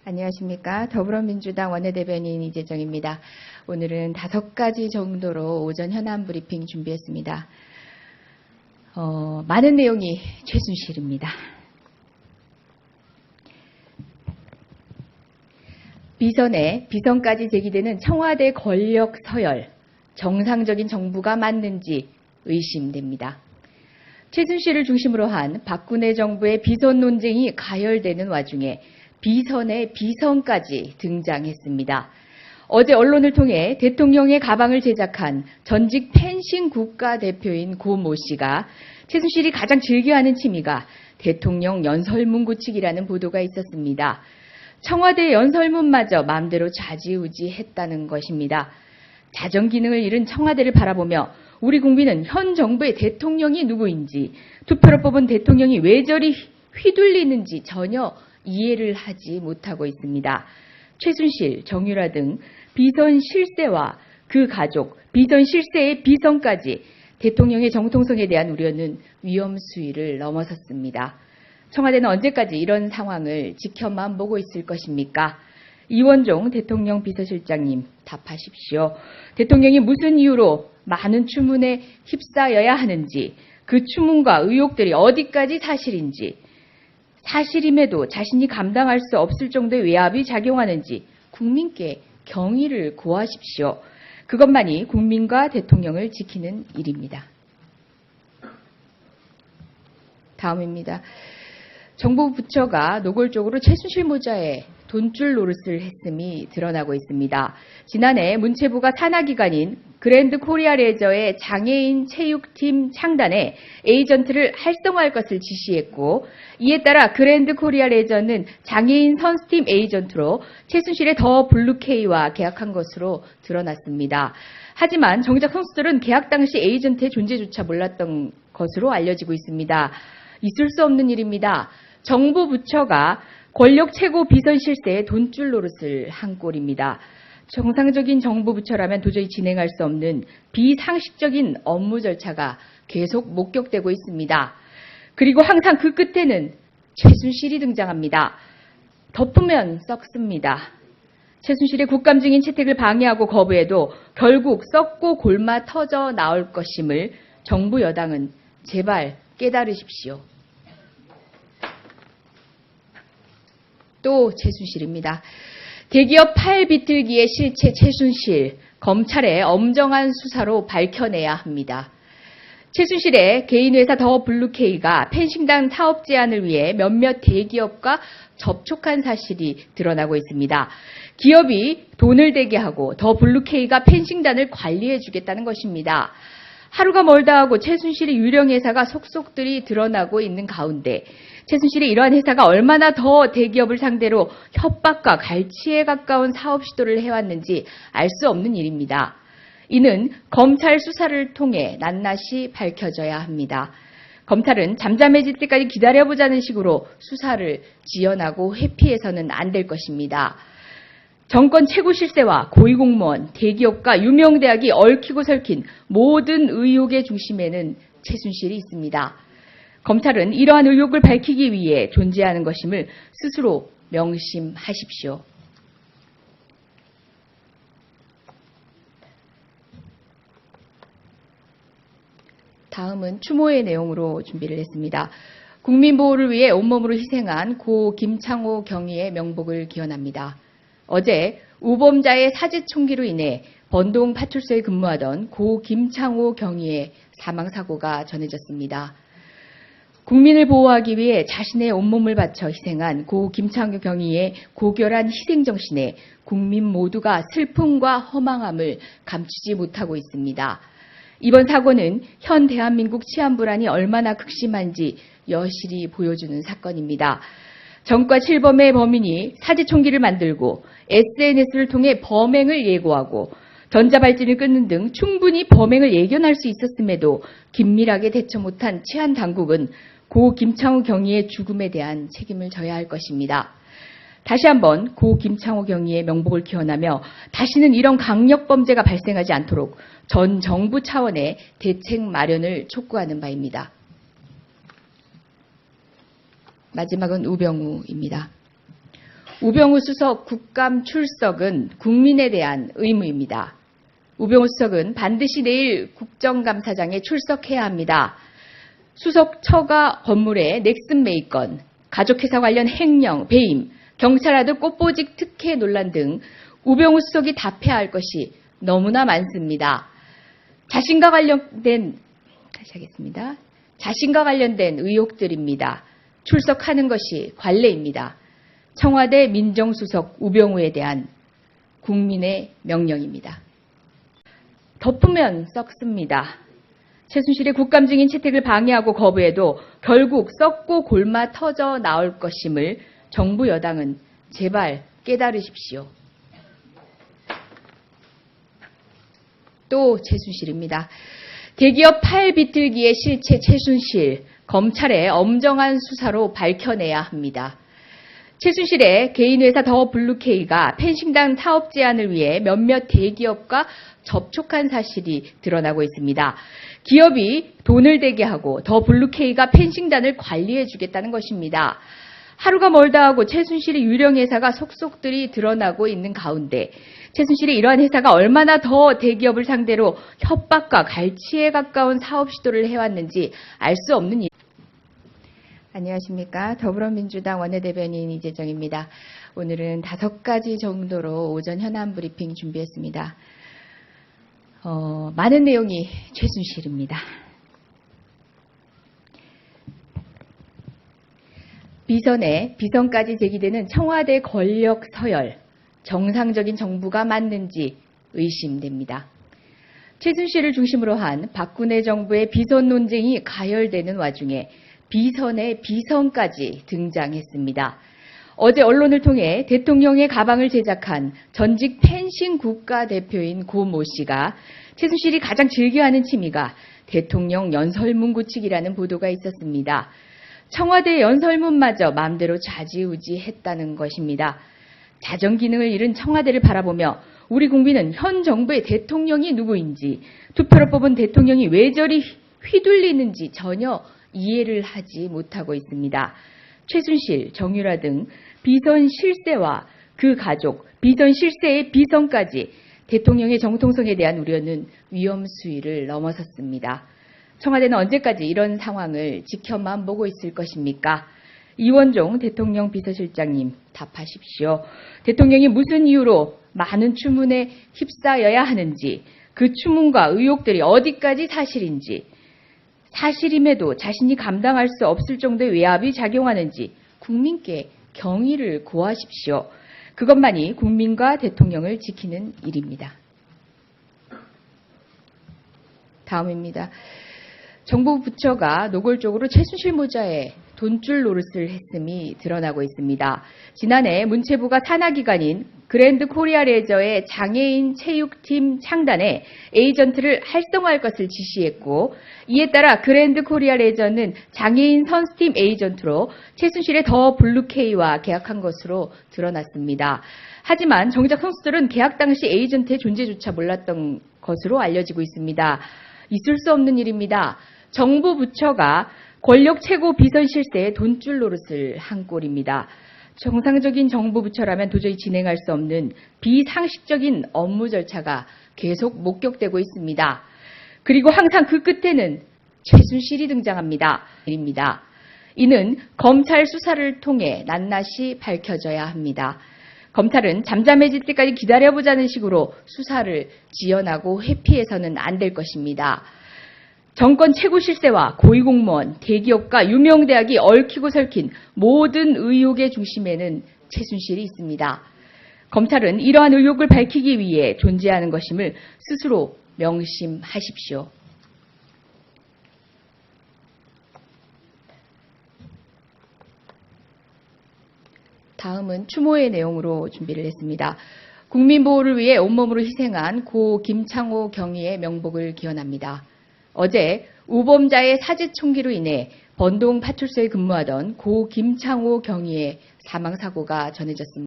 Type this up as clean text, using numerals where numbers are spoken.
안녕하십니까. 더불어민주당 원내대변인 이재정입니다. 오늘은 5가지 정도로 오전 현안 브리핑 준비했습니다. 많은 내용이 최순실입니다. 비선까지 제기되는 청와대 권력 서열, 정상적인 정부가 맞는지 의심됩니다. 최순실을 중심으로 한 박근혜 정부의 비선 논쟁이 가열되는 와중에 비선의 비선까지 등장했습니다. 어제 언론을 통해 대통령의 가방을 제작한 전직 펜싱 국가대표인 고 모 씨가 최순실이 가장 즐겨하는 취미가 대통령 연설문 고치기라는 보도가 있었습니다. 청와대 연설문마저 마음대로 좌지우지했다는 것입니다. 자정 기능을 잃은 청와대를 바라보며 우리 국민은 현 정부의 대통령이 누구인지, 투표로 뽑은 대통령이 왜 저리 휘둘리는지 전혀 이해를 하지 못하고 있습니다. 최순실, 정유라 등 비선 실세와 그 가족, 비선 실세의 비선까지 대통령의 정통성에 대한 우려는 위험 수위를 넘어섰습니다. 청와대는 언제까지 이런 상황을 지켜만 보고 있을 것입니까? 이원종 대통령 비서실장님 답하십시오. 대통령이 무슨 이유로 많은 추문에 휩싸여야 하는지, 그 추문과 의혹들이 어디까지 사실인지, 사실임에도 자신이 감당할 수 없을 정도의 외압이 작용하는지 국민께 경의를 구하십시오. 그것만이 국민과 대통령을 지키는 일입니다. 다음입니다. 정부 부처가 노골적으로 최순실 모자에 돈줄 노릇을 했음이 드러나고 있습니다. 지난해 문체부가 산하기관인 그랜드 코리아 레저의 장애인 체육팀 창단에 에이전트를 활성화할 것을 지시했고, 이에 따라 그랜드 코리아 레저는 장애인 선수팀 에이전트로 최순실의 더 블루케이와 계약한 것으로 드러났습니다. 하지만 정작 선수들은 계약 당시 에이전트의 존재조차 몰랐던 것으로 알려지고 있습니다. 있을 수 없는 일입니다. 정부 부처가 권력 최고 비선 실세에 돈줄 노릇을 한 꼴입니다. 정상적인 정부 부처라면 도저히 진행할 수 없는 비상식적인 업무 절차가 계속 목격되고 있습니다. 그리고 항상 그 끝에는 최순실이 등장합니다. 덮으면 썩습니다. 최순실의 국감 중인 채택을 방해하고 거부해도 결국 썩고 골마 터져 나올 것임을 정부 여당은 제발 깨달으십시오. 또 최순실입니다. 대기업 파일 비틀기의 실체 최순실, 검찰의 엄정한 수사로 밝혀내야 합니다. 최순실의 개인회사 더 블루케이가 펜싱단 사업 제안을 위해 몇몇 대기업과 접촉한 사실이 드러나고 있습니다. 기업이 돈을 대게 하고 더 블루케이가 펜싱단을 관리해 주겠다는 것입니다. 하루가 멀다 하고 최순실의 유령 회사가 속속들이 드러나고 있는 가운데 최순실이 이러한 회사가 얼마나 더 대기업을 상대로 협박과 갈취에 가까운 사업 시도를 해왔는지 알 수 없는 일입니다. 이는 검찰 수사를 통해 낱낱이 밝혀져야 합니다. 검찰은 잠잠해질 때까지 기다려보자는 식으로 수사를 지연하고 회피해서는 안 될 것입니다. 정권 최고 실세와 고위공무원, 대기업과 유명대학이 얽히고 설킨 모든 의혹의 중심에는 최순실이 있습니다. 검찰은 이러한 의혹을 밝히기 위해 존재하는 것임을 스스로 명심하십시오. 다음은 추모의 내용으로 준비를 했습니다. 국민보호를 위해 온몸으로 희생한 고 김창호 경위의 명복을 기원합니다. 어제 우범자의 사제총기로 인해 번동 파출소에 근무하던 고 김창호 경위의 사망사고가 전해졌습니다. 국민을 보호하기 위해 자신의 온몸을 바쳐 희생한 고 김창호 경위의 고결한 희생정신에 국민 모두가 슬픔과 허망함을 감추지 못하고 있습니다. 이번 사고는 현 대한민국 치안 불안이 얼마나 극심한지 여실히 보여주는 사건입니다. 전과 7범의 범인이 사제총기를 만들고 SNS를 통해 범행을 예고하고 전자발찌를 끊는 등 충분히 범행을 예견할 수 있었음에도 긴밀하게 대처 못한 치안당국은 고 김창호 경위의 죽음에 대한 책임을 져야 할 것입니다. 다시 한번 고 김창호 경위의 명복을 기원하며 다시는 이런 강력범죄가 발생하지 않도록 전 정부 차원의 대책 마련을 촉구하는 바입니다. 마지막은 우병우입니다. 우병우 수석 국감 출석은 국민에 대한 의무입니다. 우병우 수석은 반드시 내일 국정감사장에 출석해야 합니다. 수석 처가 건물의 넥슨 메이건, 가족회사 관련 횡령, 배임, 경찰 아들 꽃보직 특혜 논란 등 우병우 수석이 답해야 할 것이 너무나 많습니다. 자신과 관련된 의혹들입니다. 출석하는 것이 관례입니다. 청와대 민정수석 우병우에 대한 국민의 명령입니다. 덮으면 썩습니다. 최순실의 국감 중인 채택을 방해하고 거부해도 결국 썩고 골마 터져 나올 것임을 정부 여당은 제발 깨달으십시오. 또 최순실입니다. 대기업 팔 비틀기의 실체 최순실, 검찰의 엄정한 수사로 밝혀내야 합니다. 최순실의 개인회사 더블루케이가 펜싱당 사업 제안을 위해 몇몇 대기업과 접촉한 사실이 드러나고 있습니다. 기업이 돈을 대게 하고 더블루케이가 펜싱단을 관리해 주겠다는 것입니다. 하루가 멀다 하고 최순실의 유령 회사가 속속들이 드러나고 있는 가운데 최순실이 이러한 회사가 얼마나 더 대기업을 상대로 협박과 갈취에 가까운 사업 시도를 해왔는지 알 수 없는 일. 안녕하십니까. 더불어민주당 원내대변인 이재정입니다. 오늘은 5가지 정도로 오전 현안 브리핑 준비했습니다. 많은 내용이 최순실입니다. 비선까지 제기되는 청와대 권력 서열, 정상적인 정부가 맞는지 의심됩니다. 최순실을 중심으로 한 박근혜 정부의 비선 논쟁이 가열되는 와중에 비선의 비선까지 등장했습니다. 어제 언론을 통해 대통령의 가방을 제작한 전직 펜싱 국가대표인 고 모 씨가 최순실이 가장 즐겨하는 취미가 대통령 연설문 구치기라는 보도가 있었습니다. 청와대 연설문마저 마음대로 좌지우지했다는 것입니다. 자정 기능을 잃은 청와대를 바라보며 우리 국민은 현 정부의 대통령이 누구인지, 투표로 뽑은 대통령이 왜 저리 휘둘리는지 전혀 이해를 하지 못하고 있습니다. 최순실, 정유라 등 비선 실세와 그 가족, 비선 실세의 비선까지 대통령의 정통성에 대한 우려는 위험 수위를 넘어섰습니다. 청와대는 언제까지 이런 상황을 지켜만 보고 있을 것입니까? 이원종 대통령 비서실장님 답하십시오. 대통령이 무슨 이유로 많은 추문에 휩싸여야 하는지, 그 추문과 의혹들이 어디까지 사실인지, 사실임에도 자신이 감당할 수 없을 정도의 외압이 작용하는지 국민께 경의를 고하십시오. 그것만이 국민과 대통령을 지키는 일입니다. 다음입니다. 정부 부처가 노골적으로 최순실 모자에 돈줄 노릇을 했음이 드러나고 있습니다. 지난해 문체부가 산하기관인 그랜드 코리아 레저의 장애인 체육팀 창단에 에이전트를 활성화할 것을 지시했고, 이에 따라 그랜드 코리아 레저는 장애인 선수팀 에이전트로 최순실의 더 블루케이와 계약한 것으로 드러났습니다. 하지만 정작 선수들은 계약 당시 에이전트의 존재조차 몰랐던 것으로 알려지고 있습니다. 있을 수 없는 일입니다. 정부 부처가 권력 최고 비선 실세에 돈줄 노릇을 한 꼴입니다. 정상적인 정부 부처라면 도저히 진행할 수 없는 비상식적인 업무 절차가 계속 목격되고 있습니다. 그리고 항상 그 끝에는 최순실이 등장합니다. 이는 검찰 수사를 통해 낱낱이 밝혀져야 합니다. 검찰은 잠잠해질 때까지 기다려보자는 식으로 수사를 지연하고 회피해서는 안 될 것입니다. 정권 최고 실세와 고위공무원, 대기업과 유명대학이 얽히고 설킨 모든 의혹의 중심에는 최순실이 있습니다. 검찰은 이러한 의혹을 밝히기 위해 존재하는 것임을 스스로 명심하십시오. 다음은 추모의 내용으로 준비를 했습니다. 국민 보호를 위해 온몸으로 희생한 고 김창호 경위의 명복을 기원합니다. 어제 우범자의 사제총기로 인해 번동 파출소에 근무하던 고 김창호 경위의 사망사고가 전해졌습니다.